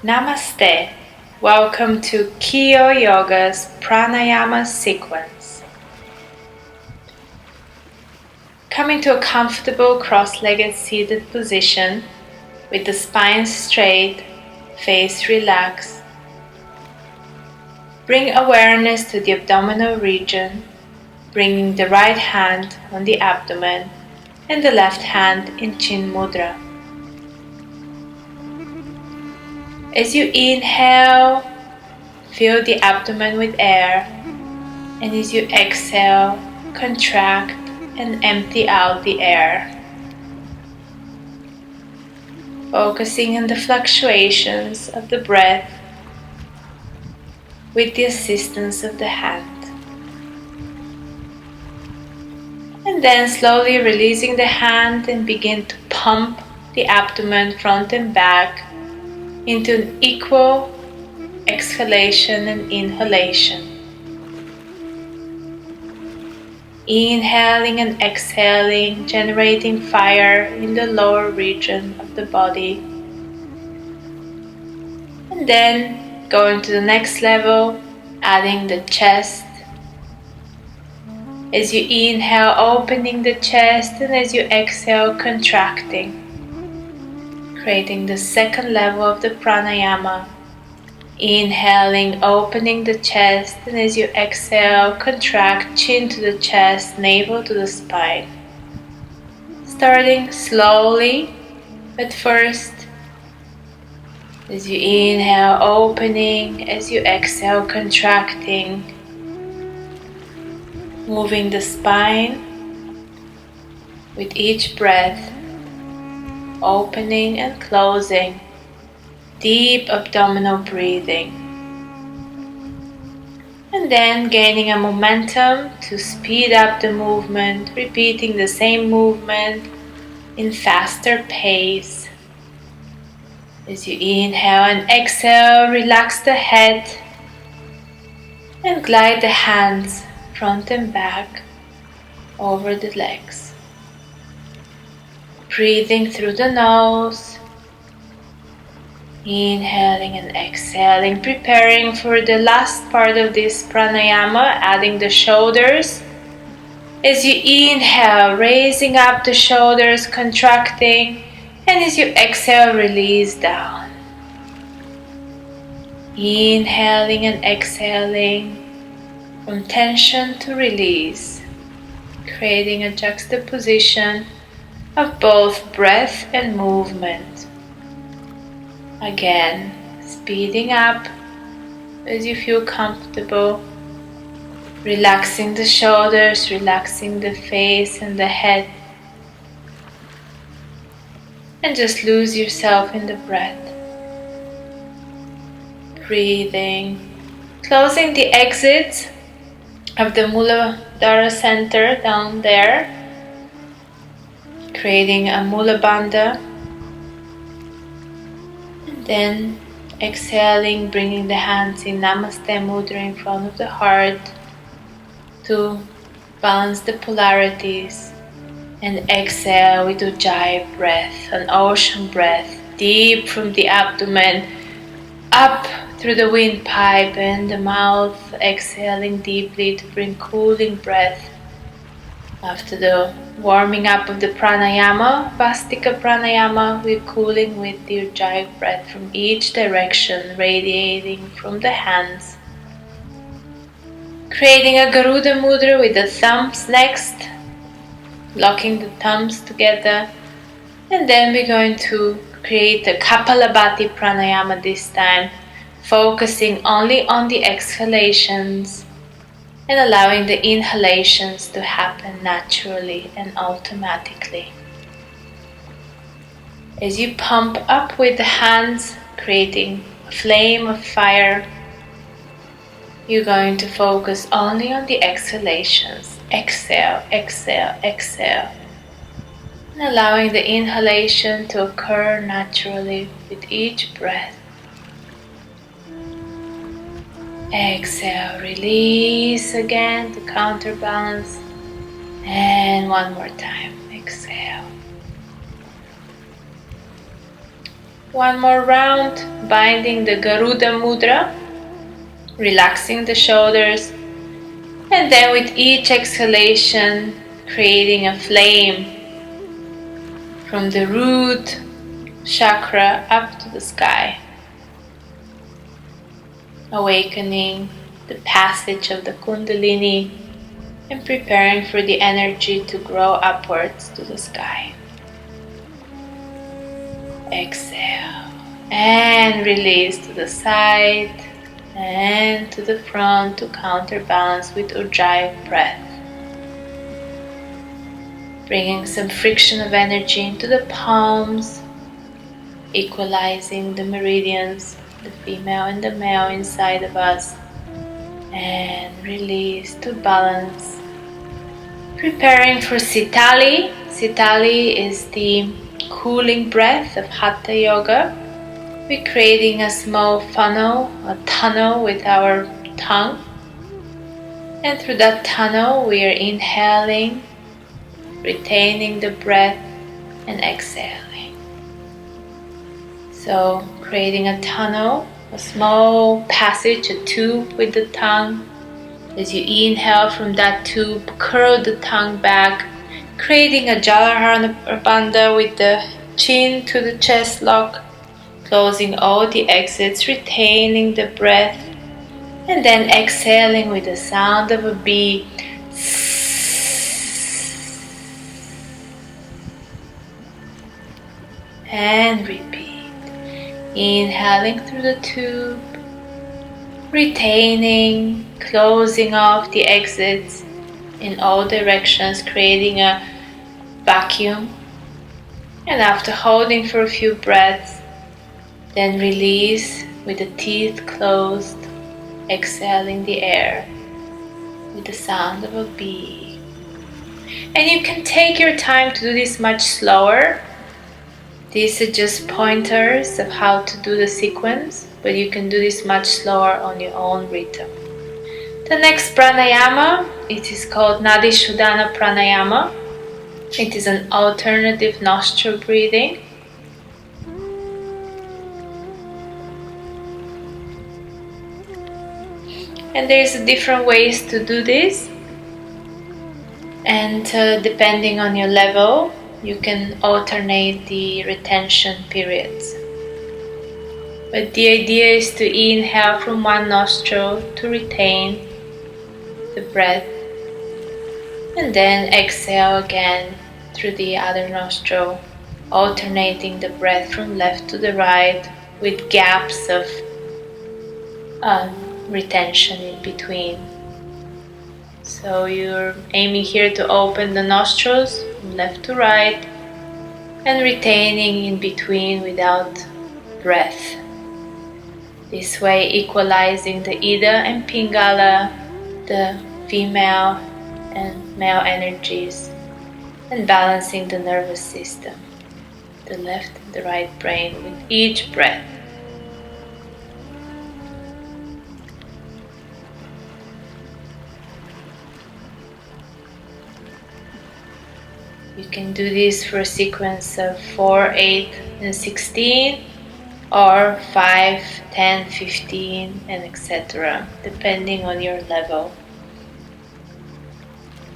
Namaste. Welcome to Kyo Yoga's Pranayama sequence. Come into a comfortable cross-legged seated position with the spine straight, face relaxed. Bring awareness to the abdominal region, bringing the right hand on the abdomen and the left hand in Chin Mudra. As you inhale, fill the abdomen with air, and as you exhale, contract and empty out the air. Focusing on the fluctuations of the breath with the assistance of the hand. And then slowly releasing the hand and begin to pump the abdomen front and back into an equal exhalation and inhalation. Inhaling and exhaling, generating fire in the lower region of the body. And then going to the next level, adding the chest. As you inhale, opening the chest, and as you exhale, contracting. Creating the second level of the pranayama. Inhaling, opening the chest, and as you exhale, contract chin to the chest, navel to the spine. Starting slowly, but first, as you inhale, opening, as you exhale, contracting, moving the spine with each breath, opening and closing, deep abdominal breathing, and then gaining a momentum to speed up the movement, repeating the same movement in faster pace. As you inhale and exhale, relax the head and glide the hands front and back over the legs. Breathing through the nose, inhaling and exhaling, preparing for the last part of this pranayama, adding the shoulders. As you inhale, raising up the shoulders, contracting, and as you exhale, release down. Inhaling and exhaling from tension to release, creating a juxtaposition of both breath and movement. Again, speeding up as you feel comfortable, relaxing the shoulders, relaxing the face and the head, and just lose yourself in the breath. Breathing, closing the exits of the Muladhara center down there, creating a Mula Bandha, and then exhaling, bringing the hands in Namaste Mudra in front of the heart to balance the polarities, and exhale with Ujjayi breath, an ocean breath, deep from the abdomen, up through the windpipe and the mouth, exhaling deeply to bring cooling breath. After the warming up of the pranayama, Bhastrika pranayama, we're cooling with the Ujjayi breath from each direction, radiating from the hands. Creating a Garuda mudra with the thumbs next, locking the thumbs together, and then we're going to create a Kapalabhati pranayama this time, focusing only on the exhalations and allowing the inhalations to happen naturally and automatically. As you pump up with the hands, creating a flame of fire, you're going to focus only on the exhalations. Exhale, exhale, exhale. And allowing the inhalation to occur naturally with each breath. Exhale, release again to counterbalance. And one more time, exhale. One more round, binding the Garuda Mudra, relaxing the shoulders, and then with each exhalation, creating a flame from the root chakra up to the sky, awakening the passage of the Kundalini and preparing for the energy to grow upwards to the sky. Exhale and release to the side and to the front to counterbalance with Ujjayi breath. Bringing some friction of energy into the palms, equalizing the meridians, the female and the male inside of us, and release to balance. Preparing for Sitali. Sitali is the cooling breath of Hatha Yoga. We're creating a small funnel, a tunnel with our tongue. And through that tunnel we are inhaling, retaining the breath, and exhaling. So creating a tunnel, a small passage, a tube with the tongue. As you inhale from that tube, curl the tongue back, creating a Jalarhana Bandha with the chin to the chest lock, closing all the exits, retaining the breath, and then exhaling with the sound of a bee. And repeat. Inhaling through the tube, retaining, closing off the exits in all directions, creating a vacuum. And after holding for a few breaths, then release with the teeth closed, exhaling the air with the sound of a bee. And you can take your time to do this much slower. These are just pointers of how to do the sequence, but you can do this much slower on your own rhythm. The next pranayama, it is called Nadi Shodhana Pranayama. It is an alternative nostril breathing. And there's different ways to do this. And depending on your level, you can alternate the retention periods. But the idea is to inhale from one nostril to retain the breath, and then exhale again through the other nostril, alternating the breath from left to the right with gaps of retention in between. So you're aiming here to open the nostrils from left to right and retaining in between without breath. This way equalizing the Ida and Pingala, the female and male energies, and balancing the nervous system, the left and the right brain with each breath. You can do this for a sequence of 4, 8, and 16, or 5, 10, 15, and etc., depending on your level.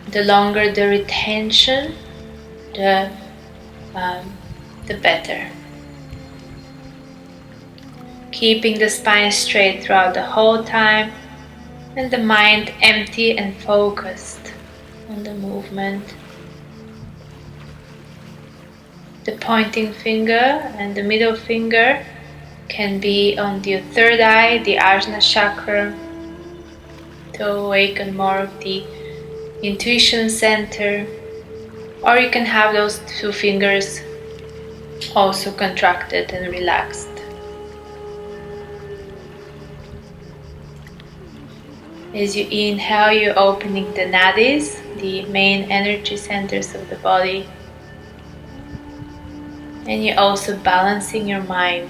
The longer the retention, the better. Keeping the spine straight throughout the whole time, and the mind empty and focused on the movement. The pointing finger and the middle finger can be on the third eye, the Ajna chakra, to awaken more of the intuition center, or you can have those two fingers also contracted and relaxed. As you inhale, you're opening the nadis, the main energy centers of the body. And you're also balancing your mind.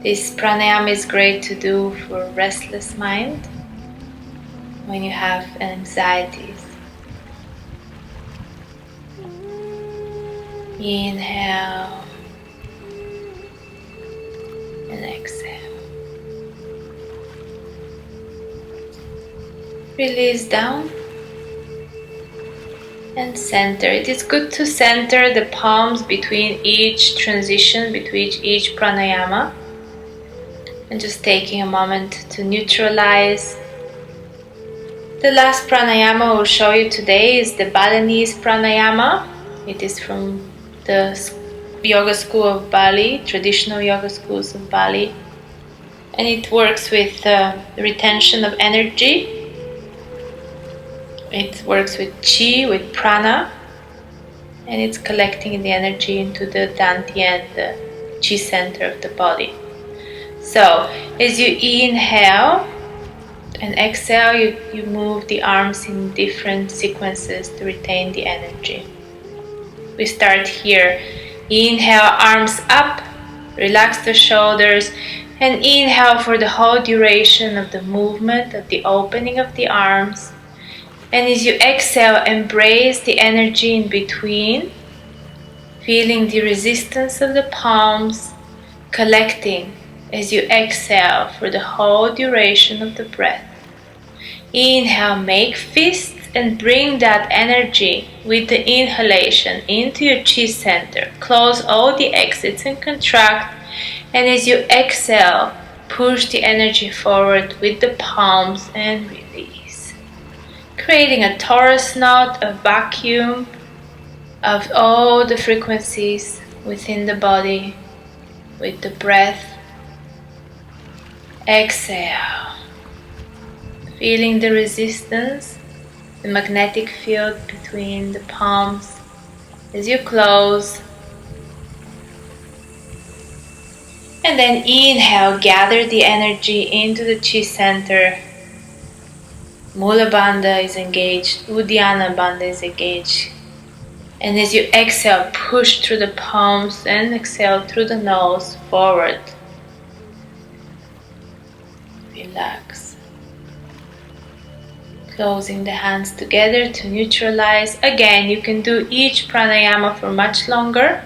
This pranayama is great to do for restless mind, when you have anxieties. Inhale exhale. Release down and center. It is good to center the palms between each transition, between each pranayama. And just taking a moment to neutralize. The last pranayama we'll show you today is the Balinese pranayama. It is from the yoga school of Bali, traditional yoga schools of Bali. And it works with retention of energy. It works with chi, with prana. And it's collecting the energy into the dantian, the chi center of the body. So, as you inhale and exhale, you move the arms in different sequences to retain the energy. We start here. Inhale, arms up, relax the shoulders, and inhale for the whole duration of the movement, of the opening of the arms. And as you exhale, embrace the energy in between, feeling the resistance of the palms, collecting as you exhale for the whole duration of the breath. Inhale, make fists and bring that energy with the inhalation into your chi center. Close all the exits and contract. And as you exhale, push the energy forward with the palms and release. Creating a torus knot, a vacuum of all the frequencies within the body with the breath. Exhale, feeling the resistance, the magnetic field between the palms as you close. And then inhale, gather the energy into the chi center. Mula Bandha is engaged, Uddiyana Bandha is engaged. And as you exhale, push through the palms and exhale through the nose forward. Relax. Closing the hands together to neutralize. Again, you can do each pranayama for much longer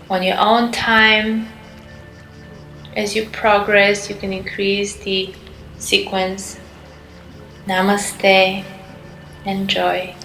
on your own time. As you progress, you can increase the sequence. Namaste. Enjoy.